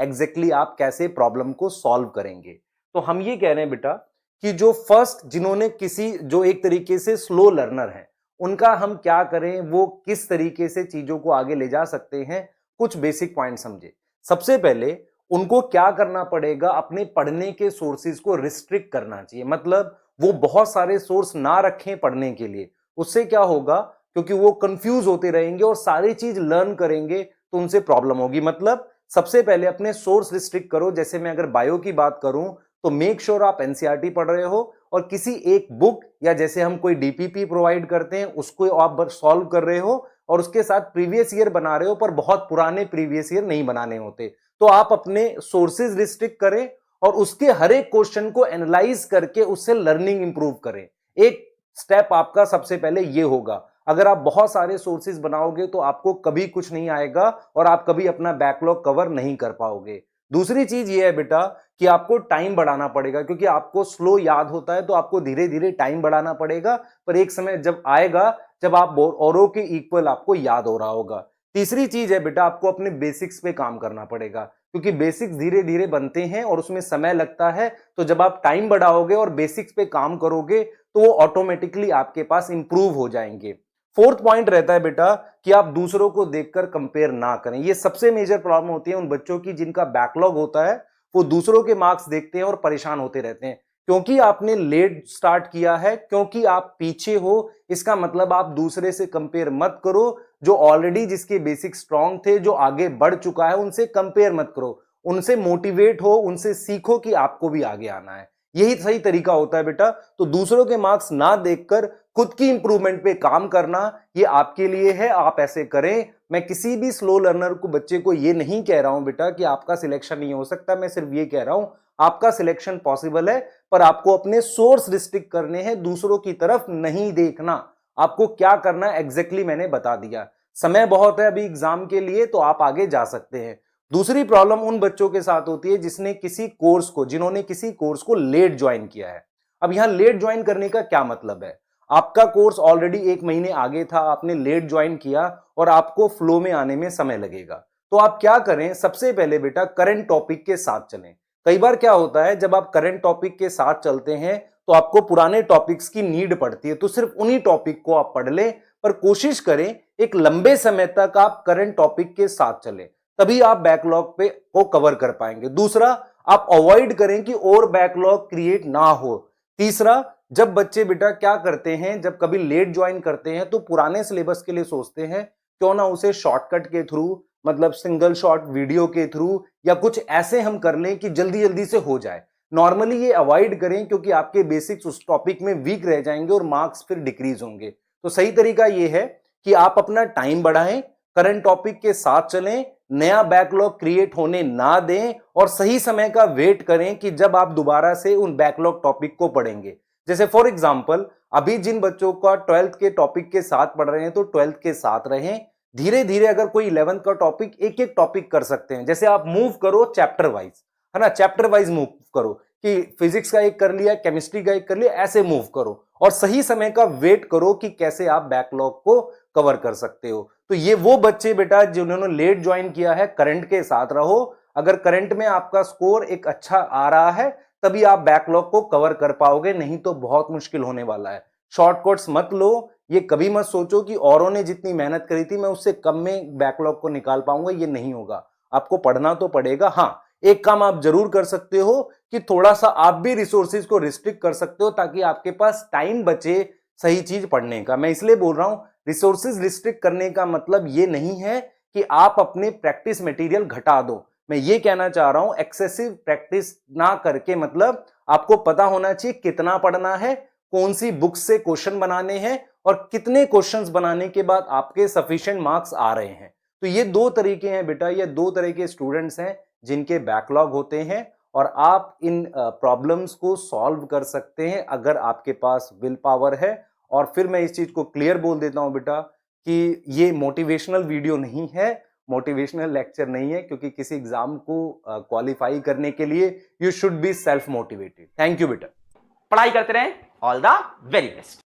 Exactly आप कैसे problem को सॉल्व करेंगे। तो हम ये कह रहे हैं बेटा कि जो फर्स्ट जिन्होंने जो एक तरीके से स्लो लर्नर है, उनका हम क्या करें, वो किस तरीके से चीजों को आगे ले जा सकते हैं, कुछ बेसिक पॉइंट समझे। सबसे पहले उनको क्या करना पड़ेगा, अपने पढ़ने के सोर्सेज को रिस्ट्रिक्ट करना चाहिए। मतलब वो बहुत सारे सोर्स ना रखें पढ़ने के लिए। उससे क्या होगा, क्योंकि वो कंफ्यूज होते रहेंगे और सारी चीज लर्न करेंगे तो उनसे प्रॉब्लम होगी। मतलब सबसे पहले अपने सोर्स रिस्ट्रिक्ट करो। जैसे मैं अगर बायो की बात करूं तो मेक श्योर आप एनसीईआरटी पढ़ रहे हो और किसी एक बुक या जैसे हम कोई डीपीपी प्रोवाइड करते हैं उसको आप सॉल्व कर रहे हो और उसके साथ प्रीवियस ईयर बना रहे हो, पर बहुत पुराने प्रीवियस ईयर नहीं बनाने होते। तो आप अपने सोर्सेज रिस्ट्रिक्ट करें और उसके हर एक क्वेश्चन को एनालाइज करके उससे लर्निंग इंप्रूव करें। एक स्टेप आपका सबसे पहले ये होगा। अगर आप बहुत सारे सोर्सेज बनाओगे तो आपको कभी कुछ नहीं आएगा और आप कभी अपना बैकलॉग कवर नहीं कर पाओगे। दूसरी चीज ये है बेटा कि आपको टाइम बढ़ाना पड़ेगा, क्योंकि आपको स्लो याद होता है तो आपको धीरे धीरे टाइम बढ़ाना पड़ेगा, पर एक समय जब आएगा जब आप औरों के इक्वल आपको याद हो रहा होगा। तीसरी चीज है बेटा, आपको अपने बेसिक्स पे काम करना पड़ेगा, क्योंकि बेसिक्स धीरे धीरे बनते हैं और उसमें समय लगता है। तो जब आप टाइम बढ़ाओगे और बेसिक्स पे काम करोगे तो वो ऑटोमेटिकली आपके पास इंप्रूव हो जाएंगे। फोर्थ पॉइंट रहता है बेटा कि आप दूसरों को देखकर कंपेयर ना करें। ये सबसे मेजर प्रॉब्लम होती है उन बच्चों की जिनका बैकलॉग होता है। वो दूसरों के मार्क्स देखते हैं और परेशान होते रहते हैं, क्योंकि आपने लेट स्टार्ट किया है, क्योंकि आप पीछे हो। इसका मतलब आप दूसरे से कंपेयर मत करो। जो ऑलरेडी जिसके बेसिक स्ट्रांग थे, जो आगे बढ़ चुका है, उनसे कंपेयर मत करो। उनसे मोटिवेट हो, उनसे सीखो कि आपको भी आगे आना है। यही सही तरीका होता है बेटा। तो दूसरों के मार्क्स ना देखकर खुद की इंप्रूवमेंट पे काम करना, ये आपके लिए है, आप ऐसे करें। मैं किसी भी स्लो लर्नर को, बच्चे को ये नहीं कह रहा हूं बेटा कि आपका सिलेक्शन नहीं हो सकता। मैं सिर्फ ये कह रहा हूं आपका सिलेक्शन पॉसिबल है, पर आपको अपने सोर्स रिस्ट्रिक्ट करने हैं, दूसरों की तरफ नहीं देखना। आपको क्या करना है एग्जैक्टली मैंने बता दिया। समय बहुत है अभी एग्जाम के लिए, तो आप आगे जा सकते हैं। दूसरी प्रॉब्लम उन बच्चों के साथ होती है जिन्होंने किसी कोर्स को लेट ज्वाइन किया है। अब यहां लेट ज्वाइन करने का क्या मतलब है, आपका कोर्स ऑलरेडी 1 महीने आगे था, आपने लेट ज्वाइन किया और आपको फ्लो में आने में समय लगेगा। तो आप क्या करें, सबसे पहले बेटा करंट टॉपिक के साथ चलें। कई बार क्या होता है, जब आप करंट टॉपिक के साथ चलते हैं तो आपको पुराने टॉपिक्स की नीड पड़ती है, तो सिर्फ उन्हीं टॉपिक को आप पढ़ लें, पर कोशिश करें एक लंबे समय तक आप करंट टॉपिक के साथ चलें, तभी आप बैकलॉग पे को कवर कर पाएंगे। दूसरा, आप अवॉइड करें कि और बैकलॉग क्रिएट ना हो। तीसरा, जब बच्चे बेटा क्या करते हैं, जब कभी लेट ज्वाइन करते हैं तो पुराने सिलेबस के लिए सोचते हैं, क्यों ना उसे शॉर्टकट के थ्रू, मतलब सिंगल शॉट वीडियो के थ्रू या कुछ ऐसे हम कर लें कि जल्दी जल्दी से हो जाए। नॉर्मली ये अवॉइड करें, क्योंकि आपके बेसिक्स उस टॉपिक में वीक रह जाएंगे और मार्क्स फिर डिक्रीज होंगे। तो सही तरीका ये है कि आप अपना टाइम बढ़ाएं, करंट टॉपिक के साथ चलें, नया बैकलॉग क्रिएट होने ना दें और सही समय का वेट करें कि जब आप दोबारा से उन बैकलॉग टॉपिक को पढ़ेंगे। जैसे फॉर एग्जांपल, अभी जिन बच्चों का 12th के टॉपिक के साथ पढ़ रहे हैं तो 12th के साथ रहें। धीरे धीरे अगर कोई 11th का टॉपिक, एक एक टॉपिक कर सकते हैं। जैसे आप मूव करो चैप्टर वाइज, है ना, चैप्टर वाइज मूव करो कि फिजिक्स का एक कर लिया, केमिस्ट्री का एक कर लिया, ऐसे मूव करो और सही समय का वेट करो कि कैसे आप बैकलॉग को कवर कर सकते हो। तो ये वो बच्चे बेटा जिन्होंने लेट ज्वाइन किया है, करंट के साथ रहो। अगर करंट में आपका स्कोर एक अच्छा आ रहा है तभी आप बैकलॉग को कवर कर पाओगे, नहीं तो बहुत मुश्किल होने वाला है। शॉर्टकट्स मत लो। ये कभी मत सोचो कि औरों ने जितनी मेहनत करी थी मैं उससे कम में बैकलॉग को निकाल पाऊंगा, ये नहीं होगा। आपको पढ़ना तो पड़ेगा। हाँ, एक काम आप जरूर कर सकते हो कि थोड़ा सा आप भी रिसोर्सेज को रिस्ट्रिक्ट कर सकते हो, ताकि आपके पास टाइम बचे सही चीज पढ़ने का। मैं इसलिए बोल रहा हूं, रिसोर्सेज रिस्ट्रिक्ट करने का मतलब ये नहीं है कि आप अपने प्रैक्टिस मटेरियल घटा दो। मैं ये कहना चाह रहा हूं एक्सेसिव प्रैक्टिस ना करके, मतलब आपको पता होना चाहिए कितना पढ़ना है, कौन सी बुक से क्वेश्चन बनाने हैं और कितने क्वेश्चंस बनाने के बाद आपके सफिशिएंट मार्क्स आ रहे हैं। तो ये दो तरीके हैं बेटा, ये दो तरह के स्टूडेंट्स हैं जिनके बैकलॉग होते हैं और आप इन प्रॉब्लम्स को सॉल्व कर सकते हैं अगर आपके पास विल पावर है। और फिर मैं इस चीज को क्लियर बोल देता हूं बेटा कि ये मोटिवेशनल वीडियो नहीं है, मोटिवेशनल लेक्चर नहीं है, क्योंकि किसी एग्जाम को क्वालिफाई करने के लिए you should be self motivated. Thank you बेटा। पढ़ाई करते रहें। All the very best.